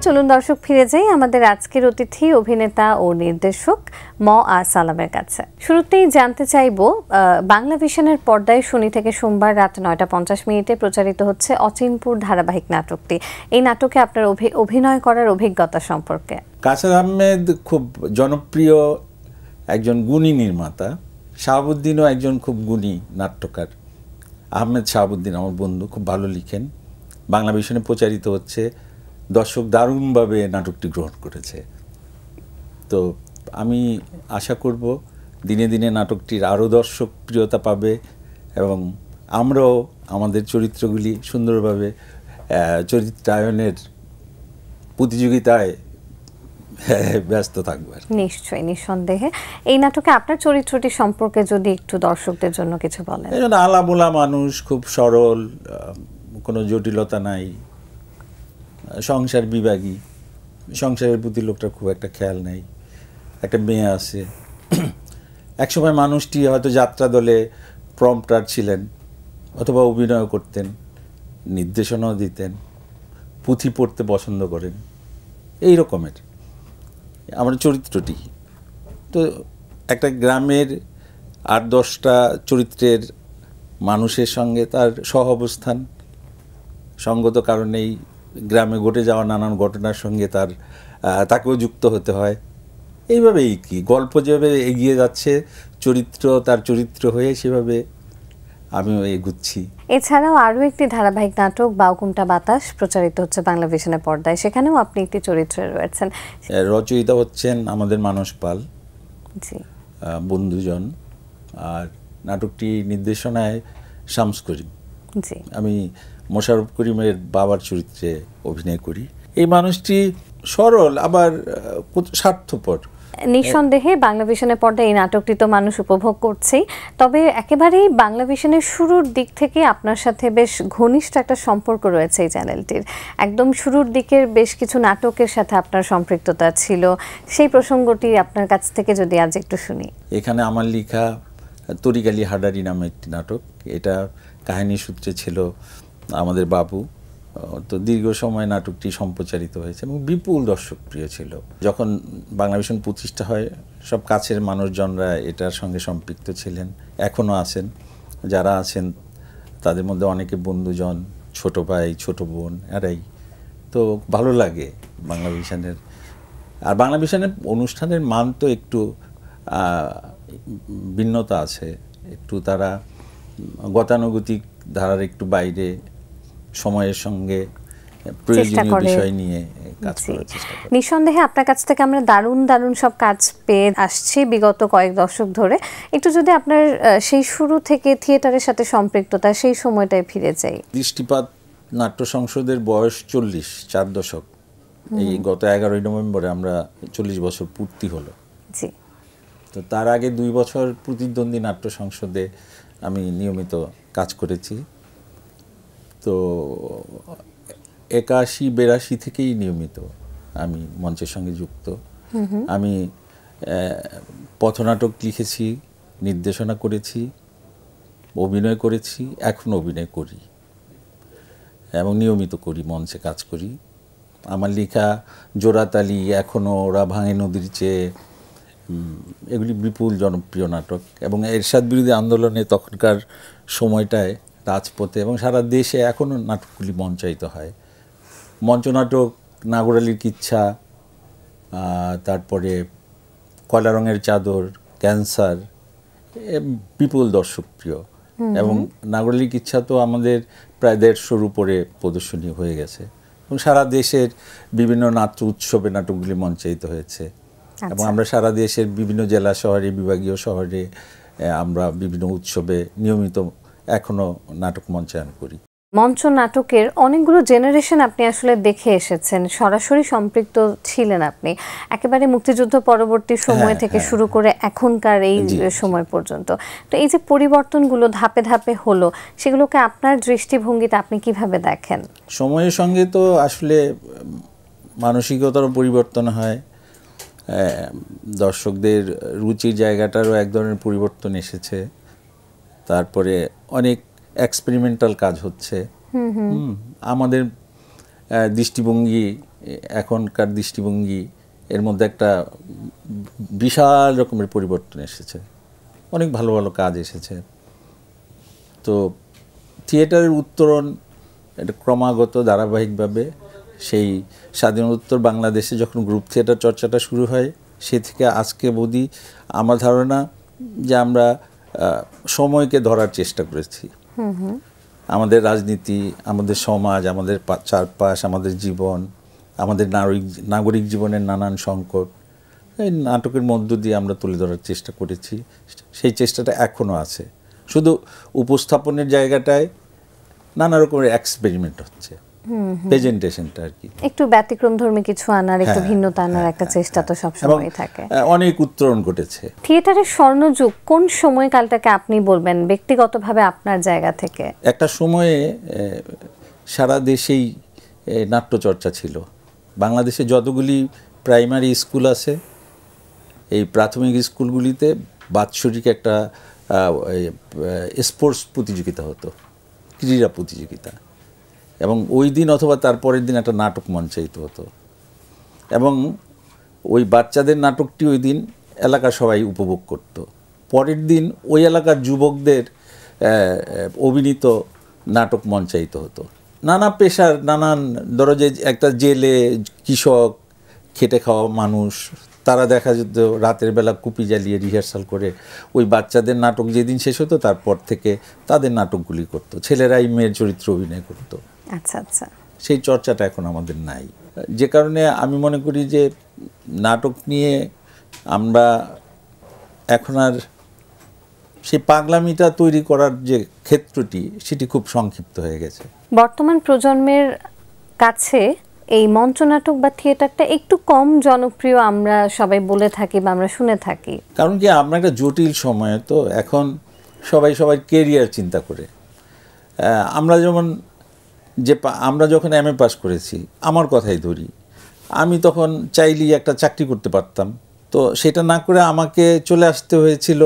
চলুন দর্শক ফিরে যাই আমাদের আজকের অতিথি অভিনেতা ও নির্দেশক সালামের কাছে। শুরুতেই জানতে চাইবো, বাংলা ভিশনের পর্দায় শনি থেকে সোমবার রাত ৯টা ৫০ প্রচারিত হচ্ছে অচিনপুর ধারাবাহিক নাটকটি। এই নাটকে আপনার অভিনয় করার অভিজ্ঞতা সম্পর্কে। কাসার আহমেদ খুব জনপ্রিয় একজন গুণী নির্মাতা, শাহাবুদ্দিনও একজন খুব গুণী নাট্যকার। আহমেদ শাহাবুদ্দিন আমার বন্ধু, খুব ভালো লিখেন। বাংলা ভিশনে প্রচারিত হচ্ছে, দর্শক দারুণভাবে নাটকটি গ্রহণ করেছে। তো আমি আশা করব দিনে দিনে নাটকটির আরও দর্শক প্রিয়তা পাবে এবং আমরাও আমাদের চরিত্রগুলি সুন্দরভাবে চরিত্রায়নের প্রতিযোগিতায় ব্যস্ত থাকবে। নিশ্চয়ই, নিঃসন্দেহে। এই নাটকে আপনার চরিত্রটি সম্পর্কে যদি একটু দর্শকদের জন্য কিছু বলেন। আলামোলা মানুষ, খুব সরল, কোনো জটিলতা নাই, সংসার বিভাগী, সংসারের প্রতি লোকটার খুব একটা খেয়াল নেই, একটা মেয়ে আছে। একসময় মানুষটি হয়তো যাত্রা দলে প্রম্পটার ছিলেন, অথবা অভিনয় করতেন, নির্দেশনাও দিতেন, পুঁথি পড়তে পছন্দ করেন, এই রকমের আমার চরিত্রটি। তো একটা গ্রামের ৮-১০টা চরিত্রের মানুষের সঙ্গে তার সহ অবস্থান, সঙ্গত কারণেই গ্রামে ঘটে যাওয়া নানান ঘটনার সঙ্গে তাকেও যুক্ত হতে হয়। এইভাবেই কি গল্প যেভাবে এগিয়ে যাচ্ছে, চরিত্র তার চরিত্র হয়ে সেভাবে আমিও এগুচ্ছি। এছাড়াও আরও একটি ধারাবাহিক নাটক বাউকুমটা বাতাস প্রচারিত হচ্ছে বাংলা ভিশনের পর্দায়, সেখানেও আপনি একটি চরিত্রে রয়েছেন। রচয়িতা হচ্ছেন আমাদের মানস পাল, জি, বন্ধুজন। আর নাটকটি নির্দেশনায় শামস করিম। জি, আমি মোশাররফ করিমের বাবার চরিত্রে অভিনয় করি। এই মানুষটি সরল আবার স্বার্থপর। নিঃসন্দেহে বাংলা ভিশনের পর্দায় এই নাটকটি তো মানুষ উপভোগ করছেই, তবে একেবারেই বাংলা ভিশনের শুরুর দিক থেকে আপনার সাথে বেশ ঘনিষ্ঠ একটা সম্পর্ক রয়েছে এই চ্যানেলটির। একদম শুরুর দিকের বেশ কিছু নাটকের সাথে আপনার সম্পৃক্ততা ছিল, সেই প্রসঙ্গটি আপনার কাছ থেকে যদি আজ একটু শুনি। এখানে আমার লেখা তরিকালি হাডারি নামে একটি নাটক, এটা কাহিনী সূত্রে ছিল আমাদের বাবু। তো দীর্ঘ সময় নাটকটি সম্প্রচারিত হয়েছে এবং বিপুল দর্শক প্রিয় ছিল। যখন বাংলা ভিশন প্রতিষ্ঠা হয়, সব কাছের মানুষজনরা এটার সঙ্গে সম্পৃক্ত ছিলেন, এখনও আছেন। যারা আছেন তাদের মধ্যে অনেকে বন্ধুজন, ছোট ভাই, ছোট বোন, এরাই। তো ভালো লাগে বাংলা ভিশনের। আর বাংলা ভিশনের অনুষ্ঠানের মান তো একটু ভিন্নতা আছে, একটু তারা গতানুগতিক ধারার একটু বাইরে সময়ের সঙ্গে প্রয়োজনীয় বিষয় নিয়ে কাজ করার চেষ্টা করে। নিঃসন্দেহে আপনার কাছ থেকে আমরা দারুণ দারুণ সব কাজ পেয়ে আসছি বিগত কয়েক দশক ধরে। একটু যদি আপনার সেই শুরু থেকে থিয়েটারের সাথে সম্পৃক্ততা, সেই সময়টায় ফিরে যাই। দৃষ্টিপাত নাট্য সংসদের বয়স ৪০, ৪ দশক। এই গত 11ই নভেম্বরে আমরা 40 বছর পূর্তি হলো। জি। তো তার আগে 2 বছর প্রতিদ্বন্দ্বী নাট্য সংসদে আমি নিয়মিত কাজ করেছি। তো 81-82 থেকেই নিয়মিত আমি মঞ্চের সঙ্গে যুক্ত। আমি পথনাটক লিখেছি, নির্দেশনা করেছি, অভিনয় করেছি, এখনও অভিনয় করি এবং নিয়মিত করি, মঞ্চে কাজ করি। আমার লেখা জোড়াতালি, এখনও ওরা ভাঙে নদীর চেয়ে, এগুলি বিপুল জনপ্রিয় নাটক। এবং এরশাদ বিরোধী আন্দোলনে তখনকার সময়টায় রাজপথে এবং সারা দেশে এখনও নাটকগুলি মঞ্চায়িত হয়। মঞ্চনাটক নাগরালির কিচ্ছা, তারপরে কয়লা রঙের চাদর, ক্যান্সার, বিপুল দর্শকপ্রিয়। এবং নাগরালির কিচ্ছা তো আমাদের প্রায় 150-র উপরে প্রদর্শনী হয়ে গেছে এবং সারা দেশের বিভিন্ন নাট্য উৎসবে নাটকগুলি মঞ্চায়িত হয়েছে। এবং আমরা সারা দেশের বিভিন্ন জেলা শহরে, বিভাগীয় শহরে আমরা বিভিন্ন উৎসবে নিয়মিত এখনও নাটক মঞ্চায়ন করি। মঞ্চ নাটকের অনেকগুলো জেনারেশন আপনি আসলে দেখে এসেছেন, সরাসরি সম্পৃক্ত ছিলেন আপনি একেবারে মুক্তিযুদ্ধ পরবর্তী সময় থেকে শুরু করে এখনকার এই সময় পর্যন্ত। তো এই যে পরিবর্তনগুলো ধাপে ধাপে হলো, সেগুলোকে আপনার দৃষ্টিভঙ্গিতে আপনি কিভাবে দেখেন? সময়ের সঙ্গে তো আসলে মানসিকতারও পরিবর্তন হয়, দর্শকদের রুচির জায়গাটারও এক ধরনের পরিবর্তন এসেছে। তারপরে অনেক এক্সপেরিমেন্টাল কাজ হচ্ছে। আমাদের দৃষ্টিভঙ্গি, এখনকার দৃষ্টিভঙ্গি এর মধ্যে একটা বিশাল রকমের পরিবর্তন এসেছে, অনেক ভালো ভালো কাজ এসেছে। তো থিয়েটারের উত্তরণ এটা ক্রমাগত ধারাবাহিকভাবে সেই স্বাধীনোত্তর বাংলাদেশে যখন গ্রুপ থিয়েটার চর্চাটা শুরু হয় সে থেকে আজকে অবধি আমার ধারণা যে আমরা সময়কে ধরার চেষ্টা করেছি। আমাদের রাজনীতি, আমাদের সমাজ, আমাদের চারপাশ, আমাদের জীবন, আমাদের নাগরিক জীবনের নানান সংকট এই নাটকের মধ্য দিয়ে আমরা তুলে ধরার চেষ্টা করেছি। সেই চেষ্টাটা এখনও আছে, শুধু উপস্থাপনের জায়গাটায় নানা রকমের এক্সপেরিমেন্ট হচ্ছে, প্রেজেন্টেশনটা আর কি একটু ব্যতিক্রমধর্মী কিছু আনার, একটু ভিন্নতা আনার একটা চেষ্টা তো সবসময় থাকে। অনেক উত্তরণ ঘটেছে। থিয়েটারের স্বর্ণযুগ কোন সময়কালটাকে আপনি বলবেন ব্যক্তিগতভাবে আপনার জায়গা থেকে? একটা সময়ে সারা দেশেই নাট্যচর্চা ছিল। বাংলাদেশে যতগুলি প্রাইমারি স্কুল আছে এই প্রাথমিক স্কুলগুলিতে বাৎসরিক একটা স্পোর্টস প্রতিযোগিতা হতো, ক্রীড়া প্রতিযোগিতা, এবং ওই দিন অথবা তার পরের দিন একটা নাটক মঞ্চায়িত হতো, এবং ওই বাচ্চাদের নাটকটি ওই দিন এলাকার সবাই উপভোগ করত। পরের দিন ওই এলাকার যুবকদের অভিনীত নাটক মঞ্চায়িত হতো। নানা পেশার, নানান ধরো যে একটা জেলে কৃষক খেটে খাওয়া মানুষ, তারা দেখা যেত রাতের বেলা কুপি জ্বালিয়ে রিহার্সাল করে ওই বাচ্চাদের নাটক যেদিন শেষ হতো তারপর থেকে তাদের নাটকগুলি করতো, ছেলেরাই মেয়ের চরিত্র অভিনয় করতো। আচ্ছা আচ্ছা, সেই চর্চাটা এখন আমাদের নাই, যে কারণে আমি মনে করি যে নাটক নিয়ে আমরা এখন আর সেই পাগলামিটা তৈরি করার যে ক্ষেত্রটি সেটি খুব সংক্ষিপ্ত হয়ে গেছে। বর্তমান প্রজন্মের কাছে এই মঞ্চনাটক বা থিয়েটারটা একটু কম জনপ্রিয় আমরা সবাই বলে থাকি বা আমরা শুনে থাকি। কারণ কি আমরা একটা জটিল সময়ে তো এখন সবাই সবার কেরিয়ার চিন্তা করে। আমরা যেমন আমরা যখন MA পাস করেছি, আমার কথাই ধরি, আমি তখন চাইলেই একটা চাকরি করতে পারতাম, তো সেটা না করে আমাকে চলে আসতে হয়েছিল।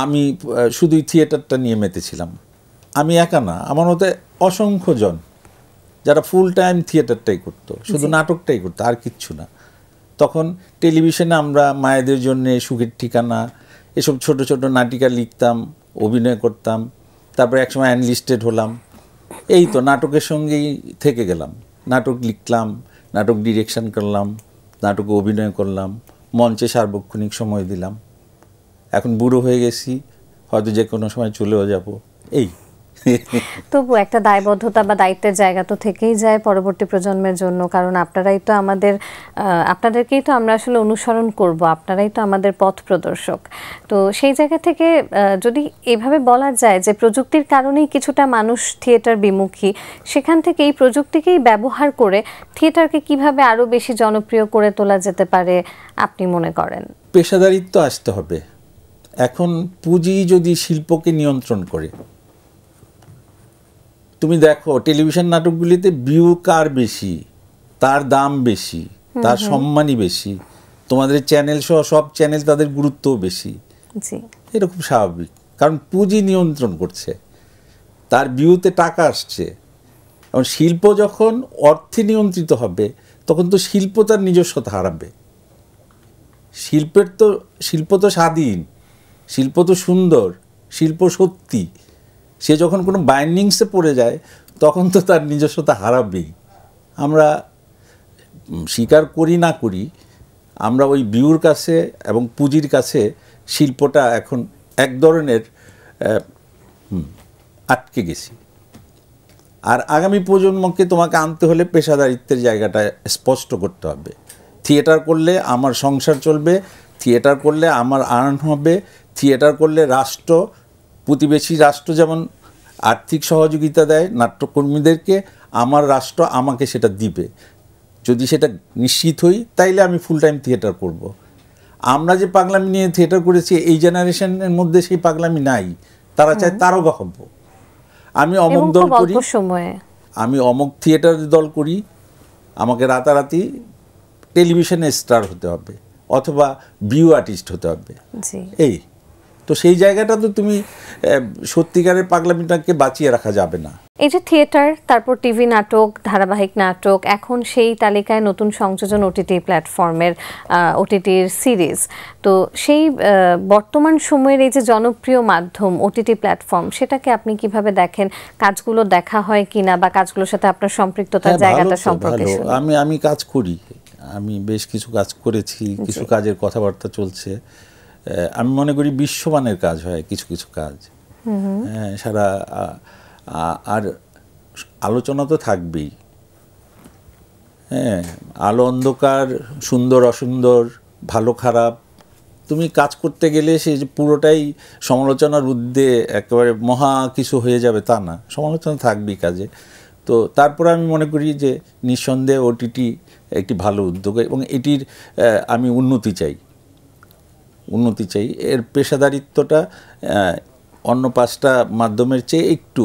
আমি শুধুই থিয়েটারটা নিয়ে মেতেছিলাম। আমি একা না, আমার মতে অসংখ্য জন যারা ফুল টাইম থিয়েটারটাই করতো, শুধু নাটকটাই করতো, আর কিচ্ছু না। তখন টেলিভিশনে আমরা মায়েদের জন্যে, সুখের ঠিকানা, এসব ছোট ছোট নাটিকা লিখতাম, অভিনয় করতাম, তারপরে একসময় অ্যানলিস্টেড হলাম, এই তো নাটকের সঙ্গেই থেকে গেলাম। নাটক লিখলাম, নাটক ডিরেকশন করলাম, নাটকে অভিনয় করলাম, মঞ্চে সার্বক্ষণিক সময় দিলাম। এখন বুড়ো হয়ে গেছি, হয়তো যে কোনো সময় চলেও যাব, এই। তবু একটা দায়বদ্ধতা বা দায়িত্বের জায়গা তো থেকেই যায় পরবর্তী প্রজন্মের জন্য, কারণ আপনারাই তো আপনাদেরকেই তো আমরা আসলে অনুসরণ করব, আপনারাই তো আমাদের পথ প্রদর্শক। তো সেই জায়গা থেকে যদি এভাবে বলা যায় যে প্রযুক্তির কারণেই কিছুটা মানুষ থিয়েটার বিমুখী, সেখান থেকে এই প্রযুক্তিকেই ব্যবহার করে থিয়েটারকে কিভাবে আরও বেশি জনপ্রিয় করে তোলা যেতে পারে আপনি মনে করেন? পেশাদারিত্ব আসতে হবে। এখন পুঁজি যদি শিল্পকে নিয়ন্ত্রণ করে, তুমি দেখো টেলিভিশন নাটকগুলিতে ভিউ কার বেশি, তার দাম বেশি, তার সম্মানই বেশি, তোমাদের চ্যানেল সহ সব চ্যানেল তাদের গুরুত্বও বেশি। এটা খুব স্বাভাবিক, কারণ পুঁজি নিয়ন্ত্রণ করছে, তার ভিউতে টাকা আসছে। এবং শিল্প যখন অর্থে নিয়ন্ত্রিত হবে তখন তো শিল্প তার নিজস্বতা হারাবে। শিল্প তো স্বাধীন, শিল্প তো সুন্দর, শিল্প সত্যি। সে যখন কোনো বাইন্ডিংসে পড়ে যায় তখন তো তার নিজস্বতা হারাবেই। আমরা স্বীকার করি না করি, আমরা ওই ভিউর কাছে এবং পুঁজির কাছে শিল্পটা এখন এক ধরনের আটকে গেছি। আর আগামী প্রজন্মকে তোমাকে আনতে হলে পেশাদারিত্বের জায়গাটা স্পষ্ট করতে হবে। থিয়েটার করলে আমার সংসার চলবে, থিয়েটার করলে আমার আর্ন হবে, থিয়েটার করলে রাষ্ট্র, প্রতিবেশী রাষ্ট্র যেমন আর্থিক সহযোগিতা দেয় নাট্যকর্মীদেরকে, আমার রাষ্ট্র আমাকে সেটা দিবে। যদি সেটা নিশ্চিত হই তাইলে আমি ফুল টাইম থিয়েটার করব। আমরা যে পাগলামি নিয়ে থিয়েটার করেছি এই জেনারেশনের মধ্যে সেই পাগলামি নাই, তারা চায় তারকা হব। আমি অমুক দল করি, আমি অমুক থিয়েটারের দল করি, আমাকে রাতারাতি টেলিভিশনে স্টার হতে হবে অথবা ভিউ আর্টিস্ট হতে হবে। এই তো সেই জায়গাটা তো তুমি সত্যিকারের পাগলামিটাকে বাঁচিয়ে রাখা যাবে না। এই যে থিয়েটার, তারপর টিভি নাটক, ধারাবাহিক নাটক, এখন সেই তালিকায় নতুন সংযোজন ওটিটি প্ল্যাটফর্মের ওটিটির সিরিজ। তো সেই বর্তমান সময়ের এই যে জনপ্রিয় মাধ্যম ওটিটি প্ল্যাটফর্ম, সেটাকে আপনি কিভাবে দেখেন? কাজগুলো দেখা হয় কিনা, বা কাজগুলোর সাথে আপনার সম্পৃক্ততার জায়গাটা সম্পর্কে? আমি কাজ করি, আমি বেশ কিছু কাজ করেছি, কিছু কাজের কথাবার্তা চলছে। আমি মনে করি বিশ্বমানের কাজ হয় কিছু কিছু কাজ। সারা আর আলোচনা তো থাকবেই। হ্যাঁ, আলো অন্ধকার, সুন্দর অসুন্দর, ভালো খারাপ, তুমি কাজ করতে গেলে সে পুরোটাই সমালোচনার ঊর্ধ্বে একেবারে মহা কিছু হয়ে যাবে তা না, সমালোচনা থাকবেই কাজে। তো তারপরে আমি মনে করি যে নিঃসন্দেহে ওটিটি একটি ভালো উদ্যোগ, এবং এটির আমি উন্নতি চাই। এর পেশাদারিত্বটা অন্য 5টা মাধ্যমের চেয়ে একটু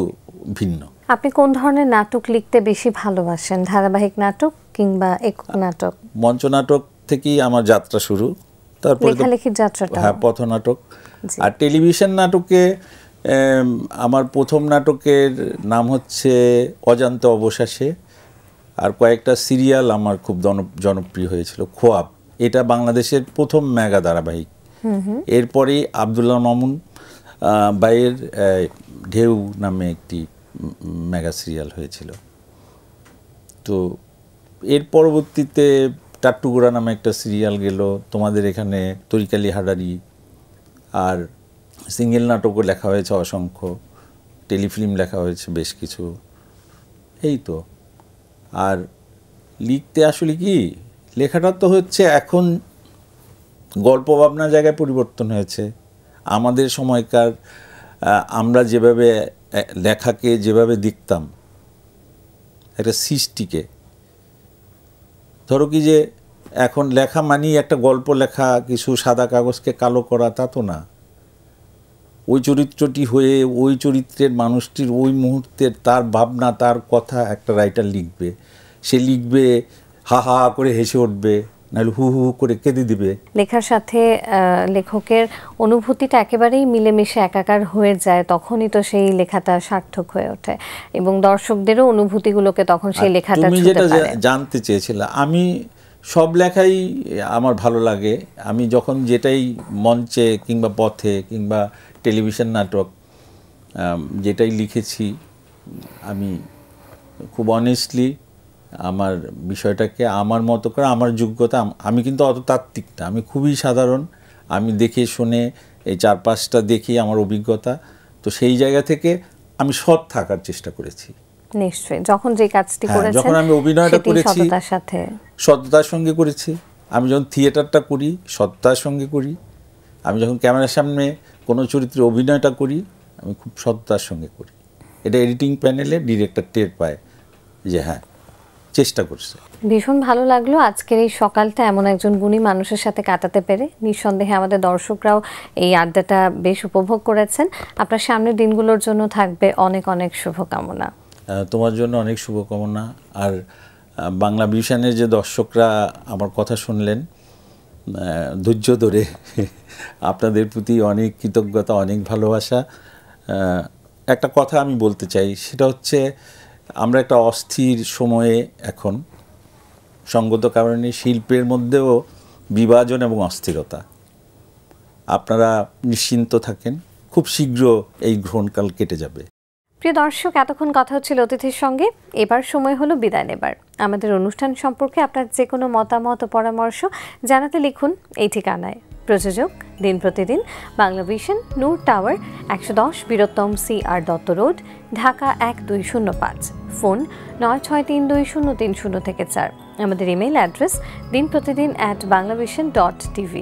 ভিন্ন। আপনি কোন ধরনের নাটক লিখতে বেশি ভালোবাসেন? ধারাবাহিক নাটক কিংবা একক নাটক? মঞ্চ নাটক থেকেই আমার যাত্রা শুরু, তারপরে লেখালেখির যাত্রাটা। হ্যাঁ, পথনাটক। আর টেলিভিশন নাটকে আমার প্রথম নাটকের নাম হচ্ছে অজান্তে অবশেষে, আর কয়েকটা সিরিয়াল আমার খুব জনপ্রিয় হয়েছিল। খোয়াব, এটা বাংলাদেশের প্রথম মেগা ধারাবাহিক। এরপরেই আব্দুল্লাহ মামুন ভাইয়ের ঢেউ নামে একটি মেগা সিরিয়াল হয়েছিল। তো এর পরবর্তীতে টাট্টুগুড়া নামে একটা সিরিয়াল গেল, তোমাদের এখানে তরিকালি হাডারি, আর সিঙ্গেল নাটকও লেখা হয়েছে অসংখ্য, টেলিফিল্ম লেখা হয়েছে বেশ কিছু। এই তো। আর লিখতে আসলে কি, লেখাটা তো হচ্ছে এখন গল্প ভাবনার জায়গায় পরিবর্তন হয়েছে। আমাদের সময়কার আমরা যেভাবে লেখাকে যেভাবে দেখতাম, একটা সৃষ্টিকে, ধরো কি যে এখন লেখা মানেই একটা গল্প লেখা, কিছু সাদা কাগজকে কালো করা, তা তো না। ওই চরিত্রটি হয়ে ওই চরিত্রের মানুষটির ওই মুহূর্তের তার ভাবনা, তার কথা একটা রাইটার লিখবে। সে লিখবে, হা হা করে হেসে উঠবে, নাহলে হু হু করে কেঁদে দিবে। লেখার সাথে লেখকের অনুভূতিটা একেবারেই মিলেমিশে একাকার হয়ে যায়, তখনই তো সেই লেখাটা সার্থক হয়ে ওঠে, এবং দর্শকদেরও অনুভূতিগুলোকে তখন সেই লেখাটা তুমি যেটা জানতে চেয়েছিলে, আমি সব লেখাই আমার ভালো লাগে। আমি যখন যেটাই মঞ্চে কিংবা পথে কিংবা টেলিভিশন নাটক যেটাই লিখেছি, আমি খুব অনেস্টলি আমার বিষয়টাকে আমার মতো করে, আমার যোগ্যতা, আমি কিন্তু অত তাত্ত্বিক না, আমি খুবই সাধারণ। আমি দেখে শুনে এই 4-5টা দেখি আমার অভিজ্ঞতা। তো সেই জায়গা থেকে আমি সৎ থাকার চেষ্টা করেছি। নিশ্চয়ই, যখন যে কাজটি করেছেন, যখন আমি অভিনয়টা করেছি সততার সঙ্গে করেছি। আমি যখন থিয়েটারটা করি সততার সঙ্গে করি। আমি যখন ক্যামেরার সামনে কোনো চরিত্রে অভিনয়টা করি, আমি খুব সততার সঙ্গে করি। এটা এডিটিং প্যানেলে ডিরেক্টর টের পায় যে হ্যাঁ, চেষ্টা করছে। ভীষণ ভালো লাগলো আজকের এই সকালটা এমন একজন গুণী মানুষের সাথে কাটাতে পেরে। নিঃসন্দেহে আমাদের দর্শকরাও এই আড্ডাটা বেশ উপভোগ করেছেন। আপনার সামনের দিনগুলোর জন্য থাকবে অনেক অনেক শুভকামনা। তোমার জন্য অনেক শুভকামনা। আর বাংলা ভিশনের যে দর্শকরা আমার কথা শুনলেন ধৈর্য ধরে, আপনাদের প্রতি অনেক কৃতজ্ঞতা, অনেক ভালোবাসা। একটা কথা আমি বলতে চাই, সেটা হচ্ছে আমরা একটা অস্থির সময়ে এখন, সঙ্গত কারণে শিল্পের মধ্যেও বিভাজন এবং অস্থিরতা। আপনারা নিশ্চিন্ত থাকেন, খুব শীঘ্র এই গ্রহণকাল কেটে যাবে। প্রিয় দর্শক, এতক্ষণ কথা হচ্ছিল অতিথির সঙ্গে। এবার সময় হলো বিদায় নেবার। আমাদের অনুষ্ঠান সম্পর্কে আপনার যে কোনো মতামত ও পরামর্শ জানাতে লিখুন এই ঠিকানায়। প্রযোজক দিন প্রতিদিন, Bangla vision, Noor tower, 110 Bir Uttam CR Datta road, Dhaka 1205। Phone 96320303 আমাদের ইমেইল অ্যাড্রেস dinprotidin@banglavision.tv।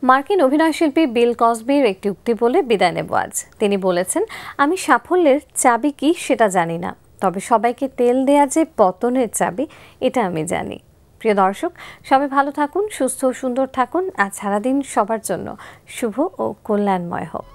মার্কিন অভিনয়শিল্পী বিল কসবির একটি উক্তি বলে বিদায় নেব আজ। তিনি বলেছেন, আমি সাফল্যের চাবি কি সেটা জানি না, তবে সবাইকে তেল দেয়া যে পতনের চাবি এটা আমি জানি। প্রিয় দর্শক, সবাই ভালো থাকুন, সুস্থ ও সুন্দর থাকুন। আজ সারাদিন সবার জন্য শুভ ও কল্যাণময় হোক।